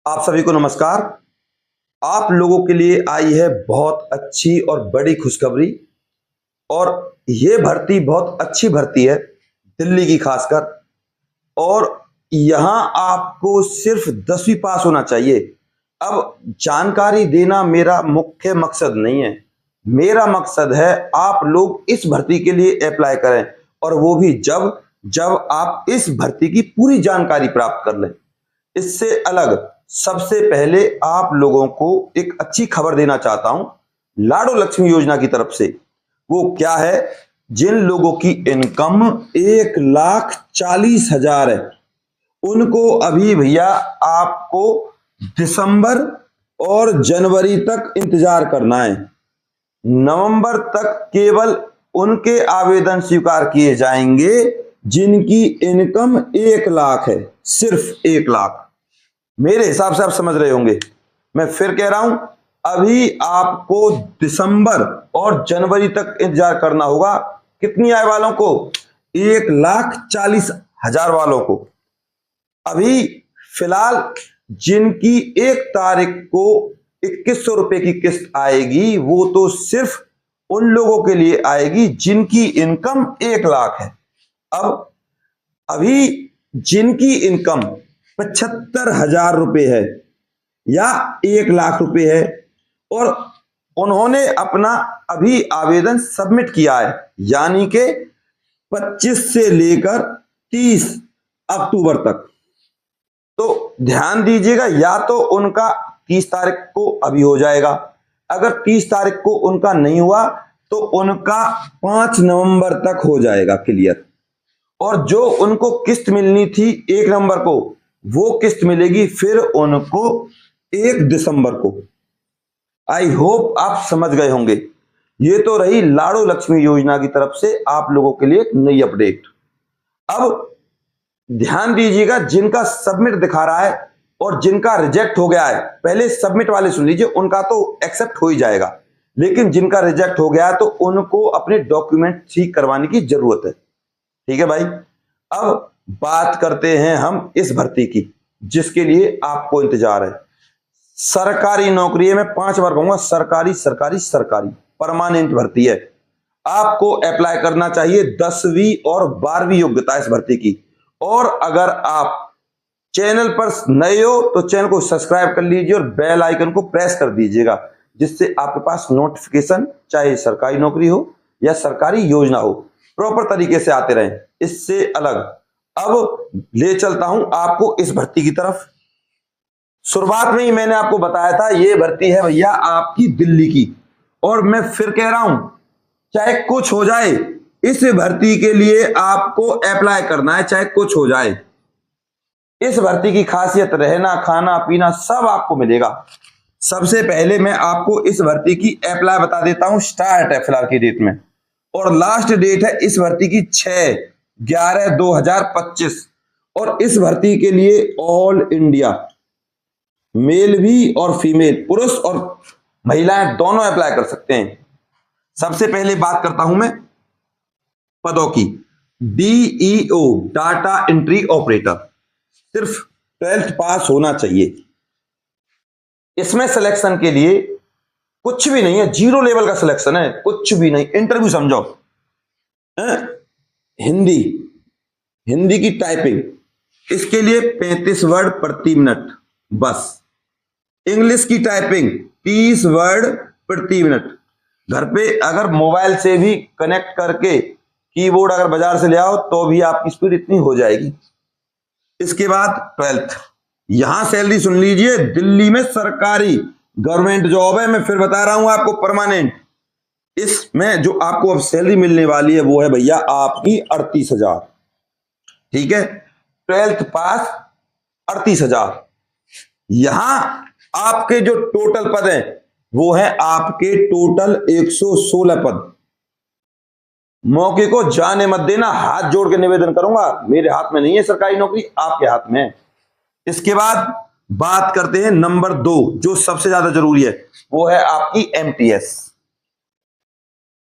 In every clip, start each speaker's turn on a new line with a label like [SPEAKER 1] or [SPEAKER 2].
[SPEAKER 1] आप सभी को नमस्कार। आप लोगों के लिए आई है बहुत अच्छी और बड़ी खुशखबरी। और ये भर्ती बहुत अच्छी भर्ती है, दिल्ली की खासकर। और यहां आपको सिर्फ 10वीं पास होना चाहिए। अब जानकारी देना मेरा मुख्य मकसद नहीं है, मेरा मकसद है आप लोग इस भर्ती के लिए अप्लाई करें, और वो भी जब जब आप इस भर्ती की पूरी जानकारी प्राप्त कर लें। इससे अलग सबसे पहले आप लोगों को एक अच्छी खबर देना चाहता हूं लाडो लक्ष्मी योजना की तरफ से। वो क्या है? जिन लोगों की इनकम 1,40,000 है, उनको अभी भैया आपको दिसंबर और जनवरी तक इंतजार करना है। नवंबर तक केवल उनके आवेदन स्वीकार किए जाएंगे जिनकी इनकम 1 लाख है, सिर्फ 1 लाख। मेरे हिसाब से आप समझ रहे होंगे। मैं फिर कह रहा हूं, अभी आपको दिसंबर और जनवरी तक इंतजार करना होगा। कितनी आय वालों को? 1,40,000 वालों को। अभी फिलहाल जिनकी 1 तारीख को 2100 रुपए की किस्त आएगी, वो तो सिर्फ उन लोगों के लिए आएगी जिनकी इनकम 1 लाख है। अब अभी जिनकी इनकम 75,000 रुपए है या 1 लाख रुपए है, और उन्होंने अपना अभी आवेदन सबमिट किया है, यानी कि 25 से लेकर 30 अक्टूबर तक, तो ध्यान दीजिएगा, या तो उनका 30 तारीख को अभी हो जाएगा। अगर 30 तारीख को उनका नहीं हुआ तो उनका 5 नवंबर तक हो जाएगा क्लियर। और जो उनको किस्त मिलनी थी 1 नवंबर को, वो किस्त मिलेगी फिर उनको 1 दिसंबर को। आई होप आप समझ गए होंगे। ये तो रही लाडो लक्ष्मी योजना की तरफ से आप लोगों के लिए एक नई अपडेट। अब ध्यान दीजिएगा, जिनका सबमिट दिखा रहा है और जिनका रिजेक्ट हो गया है, पहले सबमिट वाले सुन लीजिए, उनका तो एक्सेप्ट हो ही जाएगा। लेकिन जिनका रिजेक्ट हो गया है तो उनको अपने डॉक्यूमेंट ठीक करवाने की जरूरत है। ठीक है भाई। अब बात करते हैं हम इस भर्ती की जिसके लिए आपको इंतजार है। सरकारी नौकरी है, मैं 5 बार कहूंगा, सरकारी सरकारी सरकारी परमानेंट भर्ती है। आपको अप्लाई करना चाहिए 10वीं और 12वीं योग्यता इस भर्ती की। और अगर आप चैनल पर नए हो तो चैनल को सब्सक्राइब कर लीजिए और बेल आइकन को प्रेस कर दीजिएगा, जिससे आपके पास नोटिफिकेशन, चाहे सरकारी नौकरी हो या सरकारी योजना हो, प्रॉपर तरीके से आते रहें। इससे अलग अब ले चलता हूं आपको इस भर्ती की तरफ। शुरुआत में ही मैंने आपको बताया था, यह भर्ती है भैया आपकी दिल्ली की। और मैं फिर कह रहा हूं, चाहे कुछ हो जाए, इस भर्ती के लिए आपको अप्लाई करना है, चाहे कुछ हो जाए। इस भर्ती की खासियत रहना, खाना, पीना सब आपको मिलेगा। सबसे पहले मैं आपको इस भर्ती की अप्लाई बता देता हूं। स्टार्ट है फिलहाल की डेट में, और लास्ट डेट है इस भर्ती की 6/11/2025। और इस भर्ती के लिए ऑल इंडिया मेल भी और फीमेल, पुरुष और महिलाएं दोनों अप्लाई कर सकते हैं। सबसे पहले बात करता हूं मैं पदों की। DEO डाटा एंट्री ऑपरेटर, सिर्फ 12th पास होना चाहिए। इसमें सिलेक्शन के लिए कुछ भी नहीं है, 0 लेवल का सिलेक्शन है, कुछ भी नहीं। इंटरव्यू समझो, हिंदी की टाइपिंग, इसके लिए 35 वर्ड प्रति मिनट बस। इंग्लिश की टाइपिंग 30 वर्ड प्रति मिनट। घर पे अगर मोबाइल से भी कनेक्ट करके कीबोर्ड अगर बाजार से ले आओ तो भी आपकी स्पीड इतनी हो जाएगी। इसके बाद 12th। यहां सैलरी सुन लीजिए, दिल्ली में सरकारी गवर्नमेंट जॉब है, मैं फिर बता रहा हूं आपको, परमानेंट। इसमें जो आपको अब सैलरी मिलने वाली है वो है भैया आपकी 38,000। ठीक है, 12th पास 38,000। यहां आपके जो टोटल पद हैं वो है आपके टोटल 116 पद। मौके को जाने मत देना, हाथ जोड़ के निवेदन करूंगा, मेरे हाथ में नहीं है सरकारी नौकरी, आपके हाथ में है। इसके बाद बात करते हैं नंबर 2, जो सबसे ज्यादा जरूरी है, वो है आपकी MTS।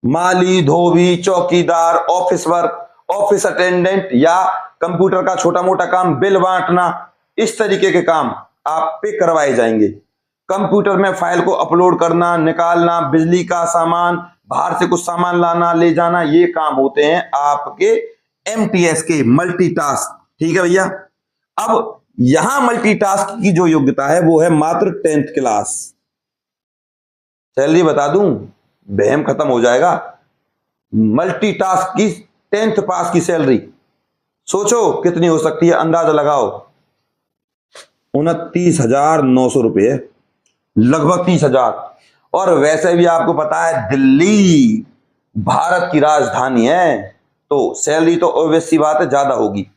[SPEAKER 1] माली, धोबी, चौकीदार, ऑफिस वर्क, ऑफिस अटेंडेंट या कंप्यूटर का छोटा मोटा काम, बिल बांटना, इस तरीके के काम आप पे करवाए जाएंगे। कंप्यूटर में फाइल को अपलोड करना, निकालना, बिजली का सामान, बाहर से कुछ सामान लाना ले जाना, ये काम होते हैं आपके एमटीएस के, मल्टीटास्क। ठीक है भैया। अब यहां मल्टीटास्क की जो योग्यता है वो है मात्र 10th क्लास। सैलरी बता दूं, बहम खत्म हो जाएगा। मल्टीटास्क की 10th पास की सैलरी सोचो कितनी हो सकती है, अंदाजा लगाओ। 29,900 रुपये, लगभग 30,000। और वैसे भी आपको पता है दिल्ली भारत की राजधानी है, तो सैलरी तो ऑब्वियस सी बात है ज्यादा होगी।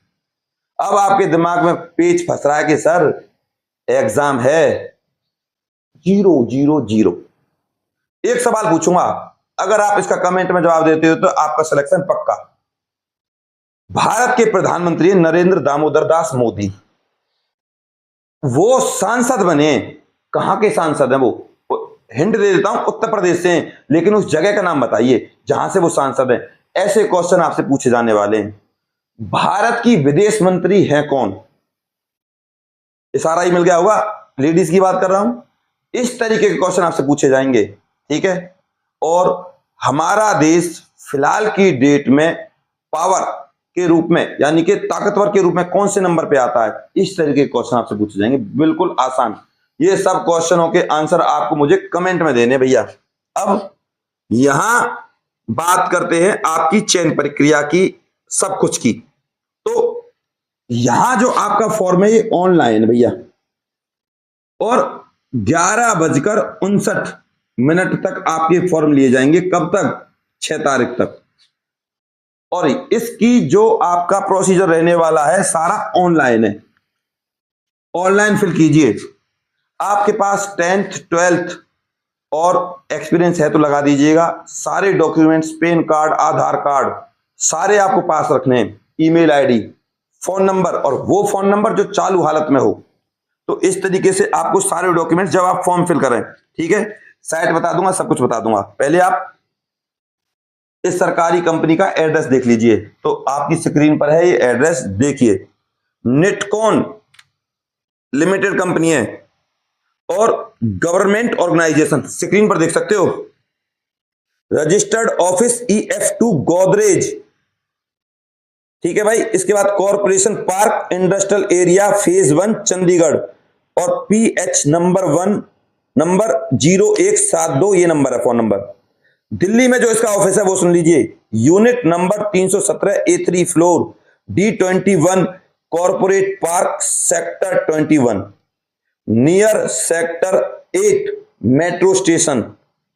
[SPEAKER 1] अब आपके दिमाग में पेच फंस रहा है कि सर एग्जाम है 000। एक सवाल पूछूंगा, अगर आप इसका कमेंट में जवाब देते हो तो आपका सिलेक्शन पक्का। भारत के प्रधानमंत्री नरेंद्र दामोदर दास मोदी, वो सांसद बने, कहां के सांसद हैं वो हिंट दे देता हूं, उत्तर प्रदेश से हैं, लेकिन उस जगह का नाम बताइए जहां से वो सांसद हैं। ऐसे क्वेश्चन आपसे पूछे जाने वाले हैं। भारत की विदेश मंत्री है कौन? इशारा ही मिल गया होगा, लेडीज की बात कर रहा हूं। इस तरीके के क्वेश्चन आपसे पूछे जाएंगे। ठीक है। और हमारा देश फिलहाल की डेट में पावर के रूप में, यानी कि ताकतवर के रूप में कौन से नंबर पे आता है, इस तरीके के क्वेश्चन आपसे पूछे जाएंगे, बिल्कुल आसान। ये सब क्वेश्चनों के आंसर आपको मुझे कमेंट में देने भैया। अब यहां बात करते हैं आपकी चयन प्रक्रिया की, सब कुछ की। तो यहां जो आपका फॉर्म है ये ऑनलाइन है भैया, और 11:59 तक आपके फॉर्म लिए जाएंगे। कब तक? 6 तारीख तक। और इसकी जो आपका प्रोसीजर रहने वाला है सारा ऑनलाइन है। ऑनलाइन फिल कीजिए। आपके पास 10th 12th और एक्सपीरियंस है तो लगा दीजिएगा। सारे डॉक्यूमेंट्स, पैन कार्ड, आधार कार्ड, सारे आपको पास रखने हैं। ईमेल आईडी, फोन नंबर, और वो फोन नंबर जो चालू हालत में हो। तो इस तरीके से आपको सारे डॉक्यूमेंट्स जब आप फॉर्म फिल करें, ठीक है, साइट बता दूंगा, सब कुछ बता दूंगा। पहले आप इस सरकारी कंपनी का एड्रेस देख लीजिए। तो आपकी स्क्रीन पर है ये एड्रेस, देखिए। नेटकॉन लिमिटेड कंपनी है और गवर्नमेंट ऑर्गेनाइजेशन, स्क्रीन पर देख सकते हो। Registered office EF2 Godrej. ठीक है भाई। इसके बाद corporation park industrial area phase 1 Chandigarh, और PH नंबर 1 नंबर 0172, ये नंबर है, फोन नंबर। दिल्ली में जो इसका ऑफिस है वो सुन लीजिए। Unit number 317 A3 floor D21 corporate park sector 21 near sector 8 metro station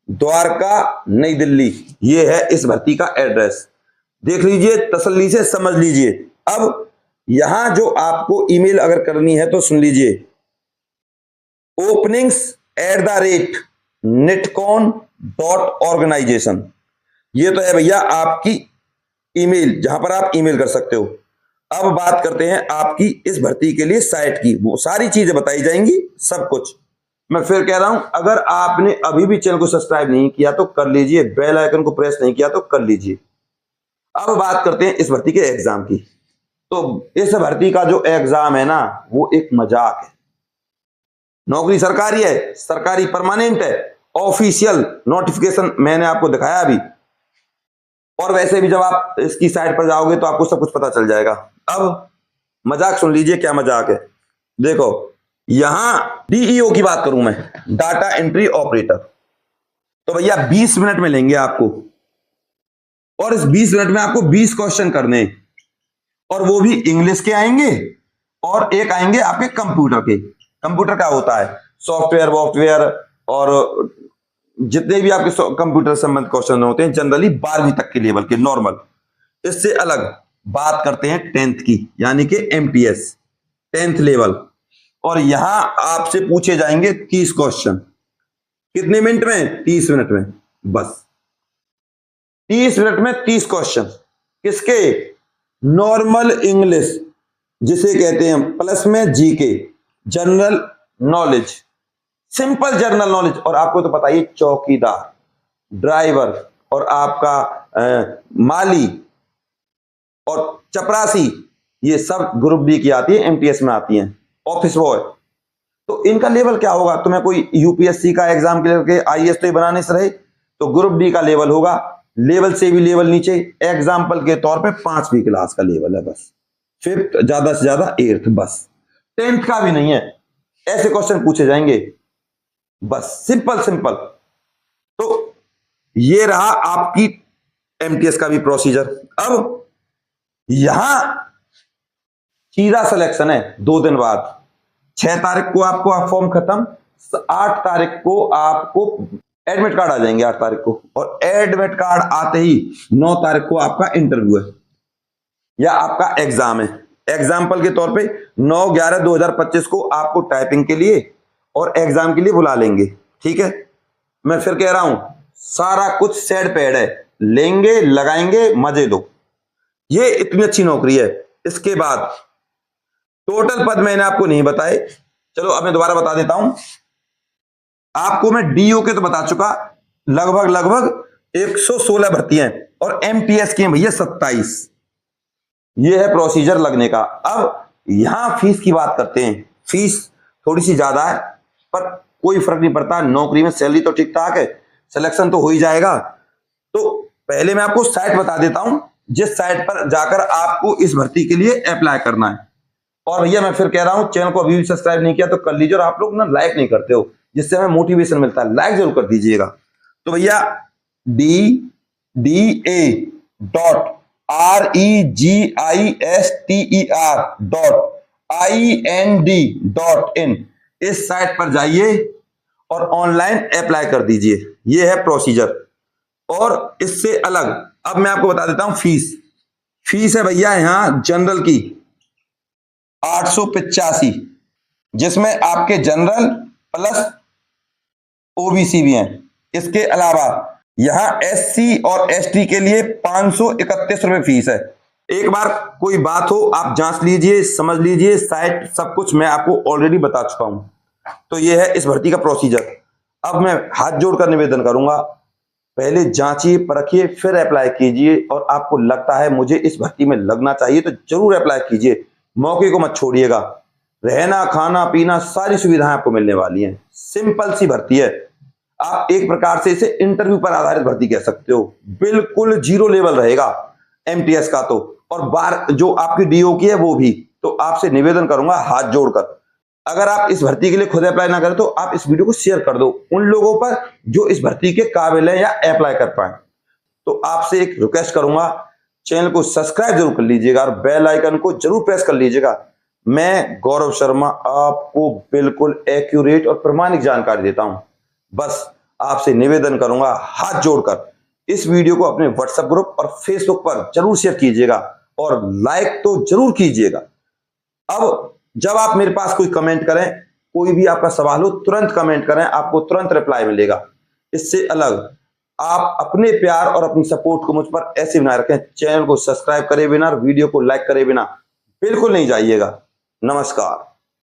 [SPEAKER 1] Dwarka नई दिल्ली। ये है इस भर्ती का एड्रेस। देख लीजिए, तसल्ली से समझ लीजिए। अब यहां जो आपको ईमेल अगर करनी है तो सुन लीजिए। openings@netcon.organization, ये तो है भैया आपकी ईमेल, जहां पर आप ईमेल कर सकते हो। अब बात करते हैं आपकी इस भर्ती के लिए साइट की। वो सारी चीजें बताई जाएंगी, सब कुछ। मैं फिर कह रहा हूं, अगर आपने अभी भी चैनल को सब्सक्राइब नहीं किया तो कर लीजिए, बेल आइकन को प्रेस नहीं किया तो कर लीजिए। अब बात करते हैं इस भर्ती के एग्जाम की। तो इस भर्ती का जो एग्जाम है ना, वो एक मजाक है। नौकरी सरकारी है, सरकारी परमानेंट है, ऑफिशियल नोटिफिकेशन मैंने आपको दिखाया अभी। और वैसे भी जब आप इसकी साइट पर जाओगे तो आपको सब कुछ पता चल जाएगा। अब मजाक सुन लीजिए, क्या मजाक है। देखो, यहां DEO की बात करूं मैं, डाटा एंट्री ऑपरेटर। तो भैया 20 मिनट में लेंगे आपको, और इस 20 मिनट में आपको 20 क्वेश्चन करने, और वो भी इंग्लिश के आएंगे, और एक आएंगे आपके कंप्यूटर के। कंप्यूटर क्या होता है, सॉफ्टवेयर और जितने भी आपके कंप्यूटर संबंधित क्वेश्चन होते हैं, जनरली 12वीं तक के लेवल के नॉर्मल। इससे अलग बात करते हैं 10th की, यानी कि MTS 10th लेवल। और यहां आपसे पूछे जाएंगे 30 क्वेश्चन। कितने मिनट में? 30 मिनट में। बस 30 मिनट में 30 क्वेश्चन। किसके? नॉर्मल इंग्लिश जिसे कहते हैं, प्लस में GK, general knowledge, simple general knowledge. और आपको तो पता ही, चौकीदार, ड्राइवर, और आपका माली और चपरासी, ये सब ग्रुप B की आती है, MTS में आती हैं। Office boy. तो इनका लेवल क्या होगा? तुम्हें कोई यूपीएससी का एग्जाम क्लियर करके आईएएस तो बनाने से रहे, तो ग्रुप डी का लेवल होगा, लेवल से भी लेवल नीचे, एग्जाम्पल के तौर पे 5वीं क्लास का लेवल है बस, 5th ज्यादा से ज्यादा 8th बस, 10th का भी नहीं है। ऐसे क्वेश्चन पूछे जाएंगे बस, सिंपल सिंपल। तो ये रहा आपकी एमटीएस का भी प्रोसीजर। अब यहां सीधा सिलेक्शन है 2 दिन बाद, 6 तारीख को आपको फॉर्म खत्म, 8 तारीख को आपको एडमिट कार्ड आ जाएंगे, 8 तारीख को, और एडमिट कार्ड आते ही 9 तारीख को आपका इंटरव्यू है या आपका एग्जाम है। एग्जाम्पल के तौर पे 9/11/2025 को आपको टाइपिंग के लिए और एग्जाम के लिए बुला लेंगे। ठीक है, मैं फिर कह रहा हूं, सारा कुछ सेट पैड है, लेंगे लगाएंगे मजे लो, ये इतनी अच्छी नौकरी है। इसके बाद टोटल पद मैंने आपको नहीं बताए, चलो अब मैं दोबारा बता देता हूं आपको। मैं डीओ के तो बता चुका, लगभग 116 भर्तियां और एमटीएस की हैं भैया 27। ये है प्रोसीजर लगने का। अब यहां फीस की बात करते हैं। फीस थोड़ी सी ज्यादा है पर कोई फर्क नहीं पड़ता, नौकरी में सैलरी तो ठीक ठाक है, सिलेक्शन तो हो ही जाएगा। तो पहले मैं आपको साइट बता देता हूं जिस साइट पर जाकर आपको इस भर्ती के लिए अप्लाई करना है। और भैया मैं फिर कह रहा हूं, चैनल को अभी भी सब्सक्राइब नहीं किया तो कर लीजिए, और आप लोग ना लाइक नहीं करते हो, जिससे हमें मोटिवेशन मिलता है, लाइक जरूर कर दीजिएगा। तो भैया DDA.REGISTER.IND.in इस साइट पर जाइए और ऑनलाइन अप्लाई कर दीजिए। ये है प्रोसीजर। और इससे अलग अब मैं आपको बता देता हूं फीस है भैया यहां जनरल की 885, जिसमें आपके जनरल प्लस ओबीसी भी हैं। इसके अलावा यहां एससी और एसटी के लिए 531 रुपए फीस है। एक बार कोई बात हो आप जांच लीजिए, समझ लीजिए, साइट सब कुछ मैं आपको ऑलरेडी बता चुका हूं। तो यह है इस भर्ती का प्रोसीजर। अब मैं हाथ जोड़कर निवेदन करूंगा, पहले जांचिए परखिए फिर अप्लाई कीजिए, और आपको लगता है मुझे इस भर्ती में लगना चाहिए तो जरूर अप्लाई कीजिए, मौके को मत छोड़िएगा। रहना खाना पीना सारी सुविधाएं आपको मिलने वाली हैं। सिंपल सी भर्ती है, आप एक प्रकार से इसे इंटरव्यू पर आधारित भर्ती कह सकते हो। बिल्कुल 0 लेवल रहेगा एमटीएस का तो, और बार जो आपकी डीओ की है वो भी। तो आपसे निवेदन करूंगा हाथ जोड़कर, अगर आप इस भर्ती के लिए खुद अप्लाई ना करें तो आप इस वीडियो को शेयर कर दो उन लोगों पर जो इस भर्ती के काबिल है या अप्लाई कर पाए। तो आपसे एक रिक्वेस्ट करूंगा, चैनल को सब्सक्राइब जरूर कर लीजिएगा और बेल आइकन को जरूर प्रेस कर लीजिएगा। मैं गौरव शर्मा आपको बिल्कुल एक्यूरेट और प्रमाणिक जानकारी देता हूं। बस आपसे निवेदन करूंगा हाथ जोड़कर, इस वीडियो को अपने व्हाट्सएप ग्रुप और फेसबुक पर जरूर शेयर कीजिएगा और लाइक तो जरूर कीजिएगा। अब जब आप मेरे पास कोई कमेंट करें, कोई भी आपका सवाल हो तुरंत कमेंट करें, आपको तुरंत रिप्लाई मिलेगा। इससे अलग आप अपने प्यार और अपनी सपोर्ट को मुझ पर ऐसे बनाए रखें, चैनल को सब्सक्राइब करे बिना, वीडियो को लाइक करे बिना बिल्कुल नहीं जाइएगा। नमस्कार।